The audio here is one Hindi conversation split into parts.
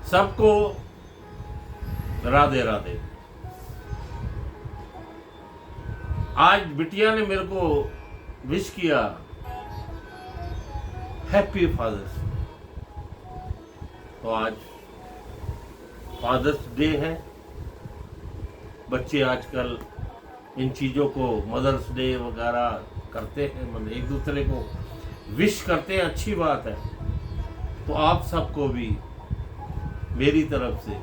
सबको राधे राधे। आज बिटिया ने मेरे को विश किया हैप्पी फादर्स। तो आज फादर्स डे है। बच्चे आजकल इन चीज़ों को मदर्स डे वगैरह करते हैं, मतलब एक दूसरे को विश करते हैं, अच्छी बात है। तो आप सबको भी मेरी तरफ से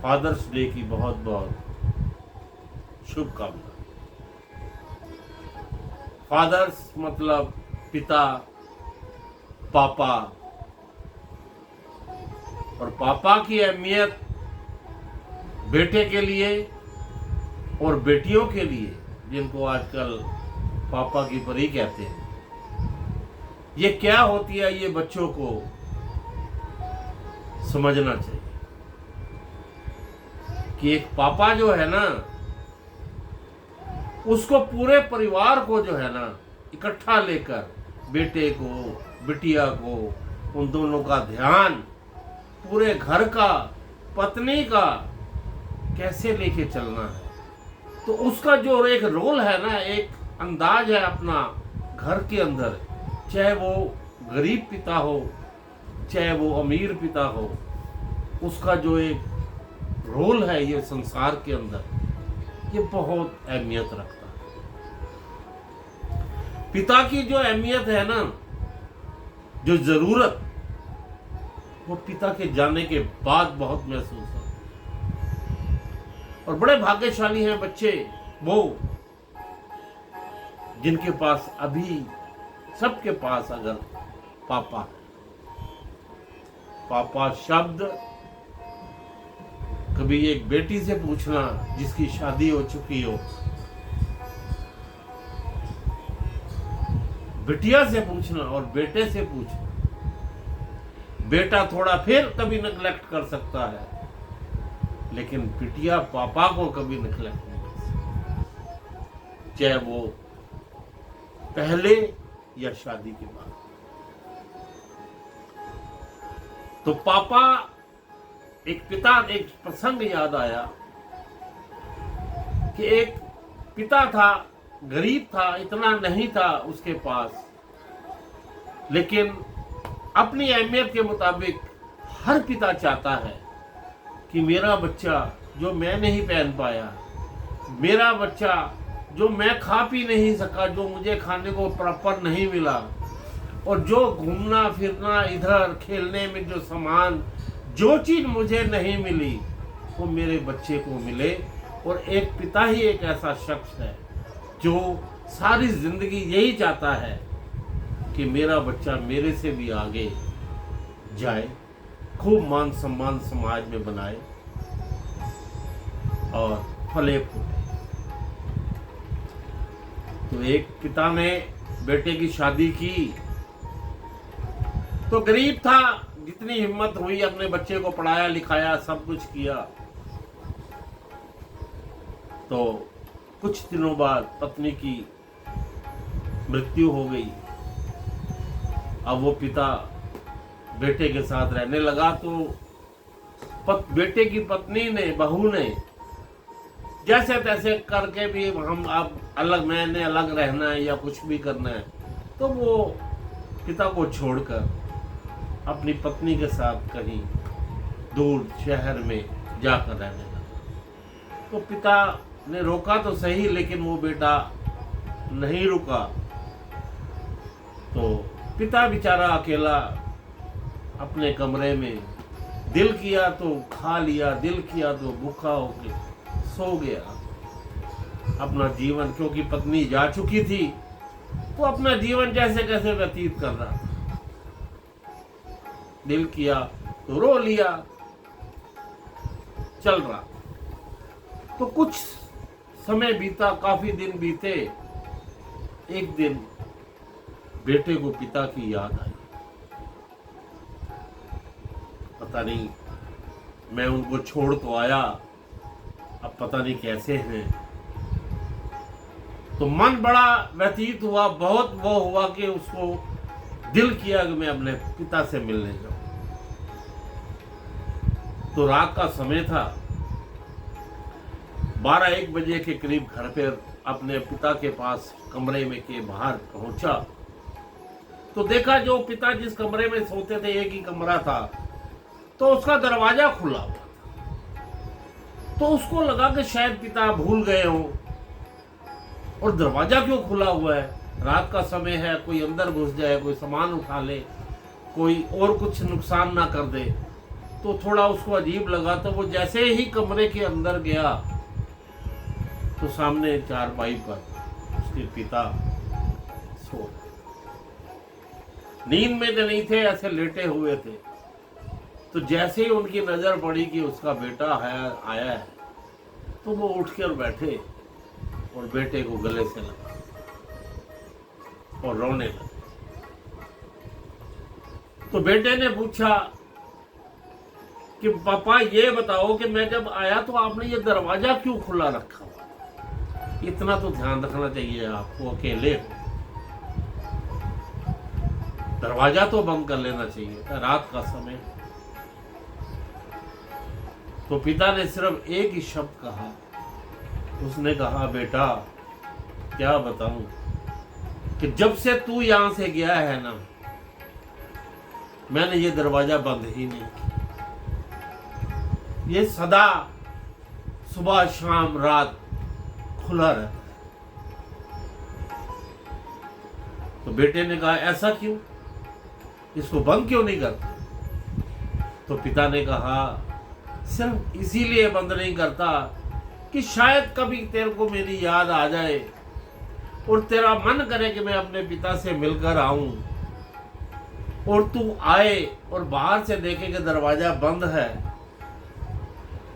फादर्स डे की बहुत बहुत शुभकामना। फादर्स मतलब पिता, पापा, और पापा की अहमियत बेटे के लिए और बेटियों के लिए, जिनको आजकल पापा की परी कहते हैं, ये क्या होती है ये बच्चों को समझना चाहिए कि एक पापा जो है ना, उसको पूरे परिवार को जो है ना इकट्ठा लेकर, बेटे को, बिटिया को, उन दोनों का ध्यान, पूरे घर का, पत्नी का कैसे लेके चलना है। तो उसका जो एक रोल है ना, एक अंदाज है अपना घर के अंदर, चाहे वो गरीब पिता हो, चाहे वो अमीर पिता हो, उसका जो एक रोल है ये संसार के अंदर, ये बहुत अहमियत रखता है। पिता की जो अहमियत है ना, जो जरूरत, वो पिता के जाने के बाद बहुत महसूस होता है। और बड़े भाग्यशाली हैं बच्चे वो जिनके पास अभी, सबके पास अगर पापा, पापा शब्द कभी एक बेटी से पूछना जिसकी शादी हो चुकी हो, बिटिया से पूछना और बेटे से पूछना। बेटा थोड़ा फिर कभी नेग्लेक्ट कर सकता है, लेकिन बिटिया पापा को कभी नेग्लेक्ट नहीं कर सकती, चाहे वो पहले या शादी के बाद। तो पापा, एक पिता, एक प्रसंग याद आया कि एक पिता था, गरीब था, इतना नहीं था उसके पास, लेकिन अपनी अहमियत के मुताबिक हर पिता चाहता है कि मेरा बच्चा जो मैं नहीं पहन पाया, मेरा बच्चा जो मैं खा पी नहीं सका, जो मुझे खाने को प्रॉपर नहीं मिला, और जो घूमना फिरना, इधर खेलने में जो सामान, जो चीज मुझे नहीं मिली, वो मेरे बच्चे को मिले। और एक पिता ही एक ऐसा शख्स है जो सारी जिंदगी यही चाहता है कि मेरा बच्चा मेरे से भी आगे जाए, खूब मान सम्मान समाज में बनाए और फले फूले। तो एक पिता ने बेटे की शादी की, तो गरीब था, जितनी हिम्मत हुई अपने बच्चे को पढ़ाया लिखाया, सब कुछ किया। तो कुछ दिनों बाद पत्नी की मृत्यु हो गई। अब वो पिता बेटे के साथ रहने लगा, तो बेटे की पत्नी ने, बहू ने, जैसे तैसे करके भी हम अब अलग, मैंने अलग रहना है या कुछ भी करना है, तो वो पिता को छोड़कर अपनी पत्नी के साथ कहीं दूर शहर में जाकर रहने लगा। तो पिता ने रोका तो सही, लेकिन वो बेटा नहीं रुका। तो पिता बेचारा अकेला अपने कमरे में, दिल किया तो खा लिया, दिल किया तो भूखा होके सो गया अपना जीवन, क्योंकि पत्नी जा चुकी थी, तो अपना जीवन जैसे कैसे व्यतीत कर रहा था। दिल किया तो रो लिया, चल रहा। तो कुछ समय बीता, काफी दिन बीते। एक दिन बेटे को पिता की याद आई। पता नहीं, मैं उनको छोड़ तो आया, अब पता नहीं कैसे हैं। तो मन बड़ा व्यतीत हुआ, बहुत वो हुआ कि उसको दिल किया कि मैं अपने पिता से मिलने जाऊं। तो रात का समय था, 12-1 बजे के करीब घर पर अपने पिता के पास कमरे में के बाहर पहुंचा तो देखा जो पिता जिस कमरे में सोते थे, एक ही कमरा था, तो उसका दरवाजा खुला हुआ था। तो उसको लगा कि शायद पिता भूल गए हो, और दरवाजा क्यों खुला हुआ है, रात का समय है, कोई अंदर घुस जाए, कोई सामान उठा ले, कोई और कुछ नुकसान ना कर दे। तो थोड़ा उसको अजीब लगा। तो वो जैसे ही कमरे के अंदर गया तो सामने चारपाई पर उसके पिता सो, नींद में तो नहीं थे, ऐसे लेटे हुए थे। तो जैसे ही उनकी नजर पड़ी कि उसका बेटा आया है, तो वो उठ कर बैठे और बेटे को गले से लगा और रोने लगे। तो बेटे ने पूछा कि पापा ये बताओ कि मैं जब आया तो आपने ये दरवाजा क्यों खुला रखा हुआ? इतना तो ध्यान रखना चाहिए आपको, अकेले हो, दरवाजा तो बंद कर लेना चाहिए था, रात का समय। तो पिता ने सिर्फ एक ही शब्द कहा, उसने कहा बेटा क्या बताऊं कि जब से तू यहां से गया है ना, मैंने ये दरवाजा बंद ही नहीं किया, ये सदा सुबह शाम रात खुला रहता है। तो बेटे ने कहा ऐसा क्यों, इसको बंद क्यों नहीं करते? तो पिता ने कहा सिर्फ इसीलिए बंद नहीं करता कि शायद कभी तेरे को मेरी याद आ जाए और तेरा मन करे कि मैं अपने पिता से मिलकर आऊं, और तू आए और बाहर से देखे कि दरवाजा बंद है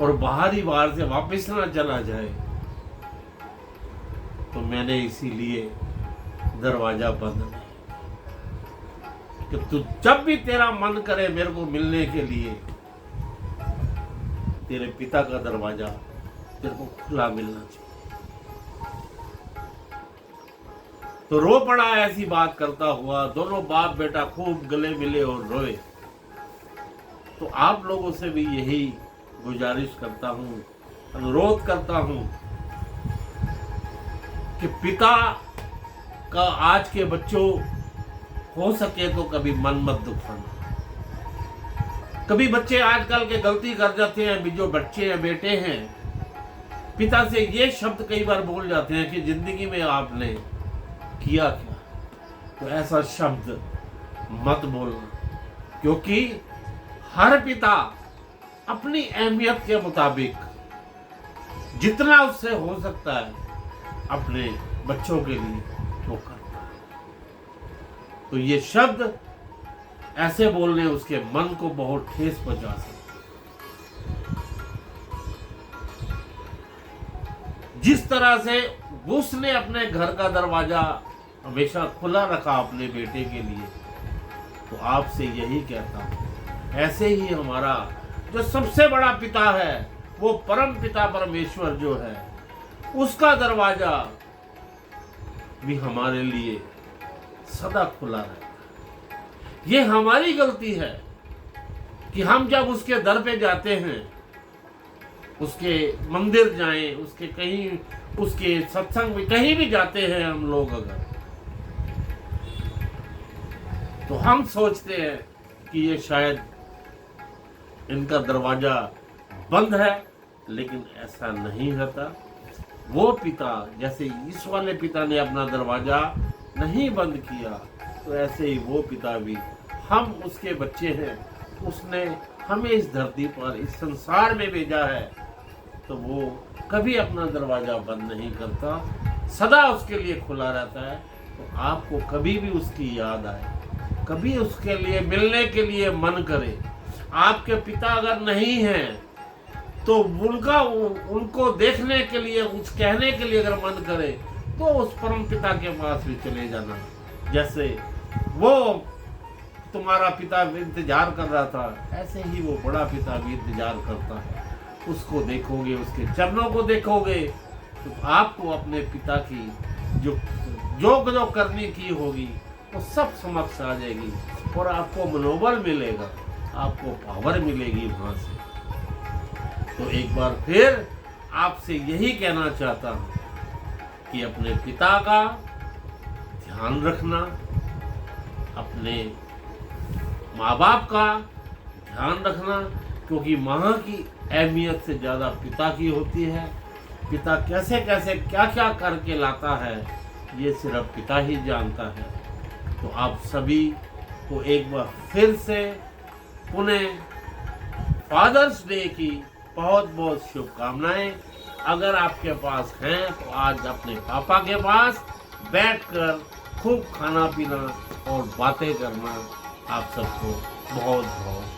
और बाहर ही बाहर से वापस ना चला जाए। तो मैंने इसीलिए दरवाजा बंद नहीं कि तू जब भी तेरा मन करे मेरे को मिलने के लिए, तेरे पिता का दरवाजा तेरे को खुला मिलना चाहिए। तो रो पड़ा ऐसी बात करता हुआ। दोनों बाप बेटा खूब गले मिले और रोए। तो आप लोगों से भी यही गुजारिश करता हूं, अनुरोध करता हूं कि पिता का आज के बच्चों हो सके तो कभी मन मत दुखाना। कभी बच्चे आजकल के गलती कर जाते हैं, भी जो बच्चे हैं बेटे हैं, पिता से ये शब्द कई बार बोल जाते हैं कि जिंदगी में आपने किया क्या। तो ऐसा शब्द मत बोलना, क्योंकि हर पिता अपनी अहमियत के मुताबिक जितना उससे हो सकता है अपने बच्चों के लिए वो करता है। तो ये शब्द ऐसे बोलने उसके मन को बहुत ठेस पहुंचा सकते। जिस तरह से उसने अपने घर का दरवाजा हमेशा खुला रखा अपने बेटे के लिए, तो आपसे यही कहता हूं, ऐसे ही हमारा जो सबसे बड़ा पिता है, वो परम पिता परमेश्वर जो है, उसका दरवाजा भी हमारे लिए सदा खुला रहता है। ये हमारी गलती है कि हम जब उसके दर पे जाते हैं, उसके मंदिर जाएं, उसके कहीं, उसके सत्संग में कहीं भी जाते हैं हम लोग अगर, तो हम सोचते हैं कि ये शायद इनका दरवाजा बंद है, लेकिन ऐसा नहीं होता। वो पिता जैसे इस वाले पिता ने अपना दरवाजा नहीं बंद किया, तो ऐसे ही वो पिता भी, हम उसके बच्चे हैं, उसने हमें इस धरती पर, इस संसार में भेजा है, तो वो कभी अपना दरवाजा बंद नहीं करता, सदा उसके लिए खुला रहता है। तो आपको कभी भी उसकी याद आए, कभी उसके लिए मिलने के लिए मन करे, आपके पिता अगर नहीं हैं तो उनको देखने के लिए, कुछ कहने के लिए अगर मन करे, तो उस परम पिता के पास भी चले जाना। जैसे वो तुम्हारा पिता इंतजार कर रहा था, ऐसे ही वो बड़ा पिता भी इंतजार करता है। उसको देखोगे, उसके चरणों को देखोगे, तो आपको अपने पिता की जो करनी की होगी वो सब समक्ष आ जाएगी, और आपको मनोबल मिलेगा, आपको पावर मिलेगी वहां से। तो एक बार फिर आपसे यही कहना चाहता हूँ कि अपने पिता का ध्यान रखना, अपने माँ बाप का ध्यान रखना, क्योंकि माँ की अहमियत से ज़्यादा पिता की होती है। पिता कैसे कैसे क्या क्या करके लाता है ये सिर्फ पिता ही जानता है। तो आप सभी को एक बार फिर से पुनः फादर्स डे की बहुत बहुत शुभकामनाएं। अगर आपके पास हैं तो आज अपने पापा के पास बैठकर खूब खाना पीना और बातें करना। आप सबको बहुत बहुत